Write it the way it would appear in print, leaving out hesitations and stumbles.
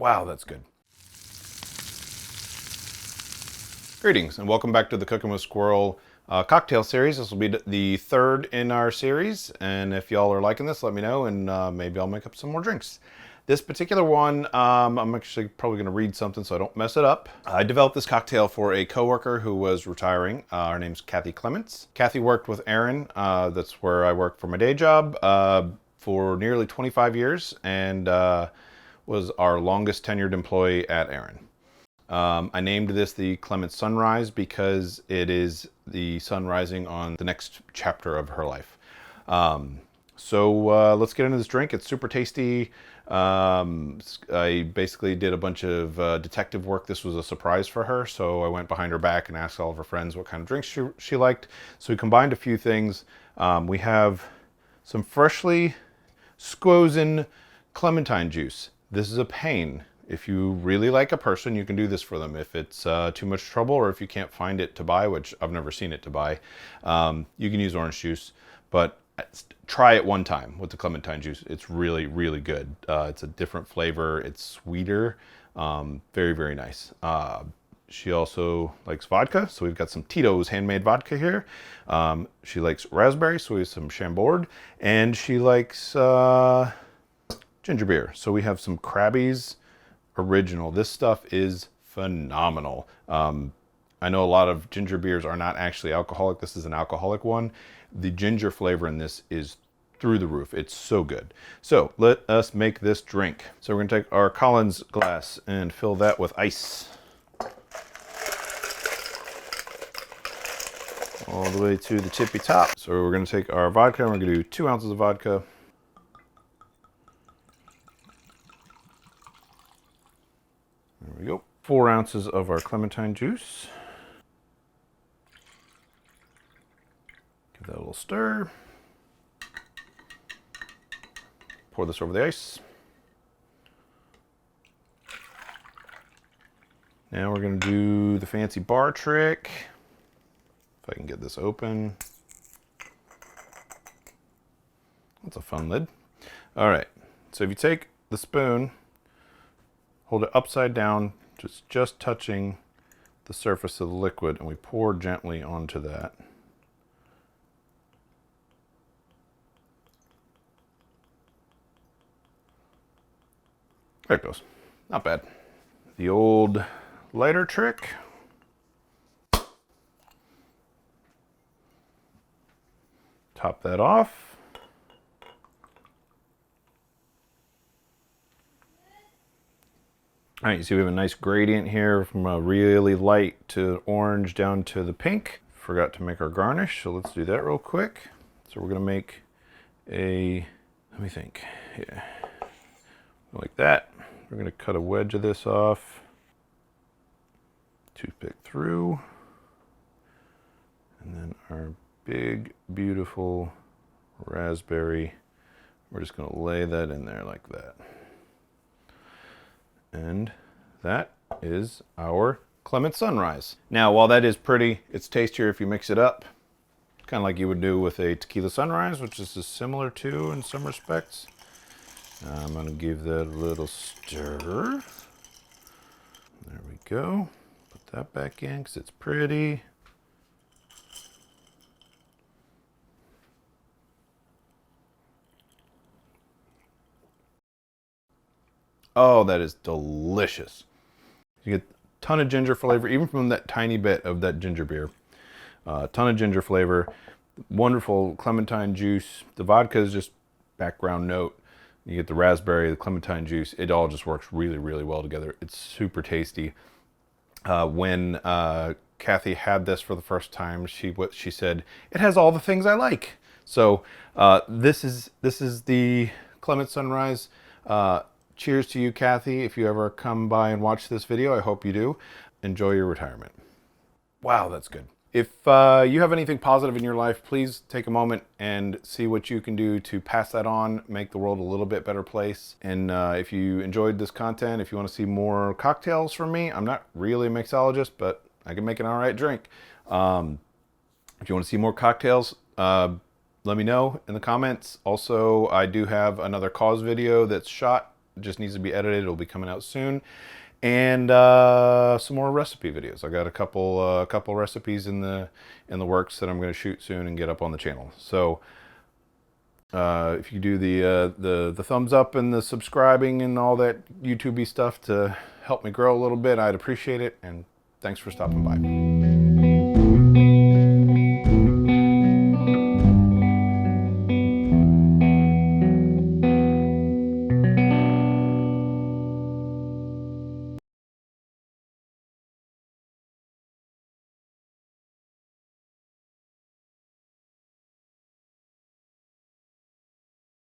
Wow, that's good. Greetings and welcome back to the Cooking with Squirrl cocktail series. This will be the third in our series, and if y'all are liking this, let me know, and maybe I'll make up some more drinks. This particular one, I'm actually probably going to read something so I don't mess it up. I developed this cocktail for a coworker who was retiring. Her name's Cathy Clements. Cathy worked with ARIN, that's where I work for my day job, for nearly 25 years, and was our longest tenured employee at ARIN. I named this the Clements Sunrise because it is the sun rising on the next chapter of her life. So let's get into this drink. It's super tasty. I basically did a bunch of detective work. This was a surprise for her, so I went behind her back and asked all of her friends what kind of drinks she liked. So we combined a few things. We have some freshly squozen Clementine juice. This is a pain. If you really like a person, you can do this for them. If it's too much trouble, or if you can't find it to buy, which I've never seen it to buy, you can use orange juice, but try it one time with the Clementine juice. It's really, really good. It's a different flavor. It's sweeter. Very, very nice. She also likes vodka, so we've got some Tito's handmade vodka here. She likes raspberry, so we have some Chambord, and she likes ginger beer. So we have some Krabby's Original. This stuff is phenomenal. I know a lot of ginger beers are not actually alcoholic. This is an alcoholic one. The ginger flavor in this is through the roof. It's so good. So let us make this drink. So we're gonna take our Collins glass and fill that with ice. All the way to the tippy top. So we're gonna take our vodka and we're gonna do 2 ounces of vodka. There we go. 4 ounces of our Clementine juice. Give that a little stir. Pour this over the ice. Now we're going to do the fancy bar trick. If I can get this open. That's a fun lid. All right. So if you take the spoon, hold it upside down, just touching the surface of the liquid, and we pour gently onto that. There it goes. Not bad. The old lighter trick. Top that off. All right, you see we have a nice gradient here from a really light to orange down to the pink. Forgot to make our garnish, so let's do that real quick. So we're gonna make a, let me think, yeah, like that. We're gonna cut a wedge of this off, toothpick through, and then our big, beautiful raspberry, we're just gonna lay that in there like that. And that is our Clements Sunrise. Now, while that is pretty, it's tastier if you mix it up. Kind of like you would do with a tequila sunrise, which is similar to in some respects. I'm gonna give that a little stir. There we go. Put that back in because it's pretty. Oh, that is delicious. You get a ton of ginger flavor, even from that tiny bit of that ginger beer. A ton of ginger flavor, wonderful Clementine juice. The vodka is just background note. You get the raspberry, the Clementine juice. It all just works really, really well together. It's super tasty. When Cathy had this for the first time, she said, "It has all the things I like." So this is the Clements Sunrise. Cheers to you, Cathy. If you ever come by and watch this video, I hope you do. Enjoy your retirement. Wow, that's good. If you have anything positive in your life, please take a moment and see what you can do to pass that on, make the world a little bit better place. And if you enjoyed this content, if you want to see more cocktails from me, I'm not really a mixologist, but I can make an all right drink. If you want to see more cocktails, let me know in the comments. Also, I do have another cause video that's shot just needs to be edited. It'll be coming out soon. And some more recipe videos. I got a couple recipes in the works that I'm going to shoot soon and get up on the channel. So if you do the thumbs up and the subscribing and all that YouTube-y stuff to help me grow a little bit, I'd appreciate it. And thanks for stopping by.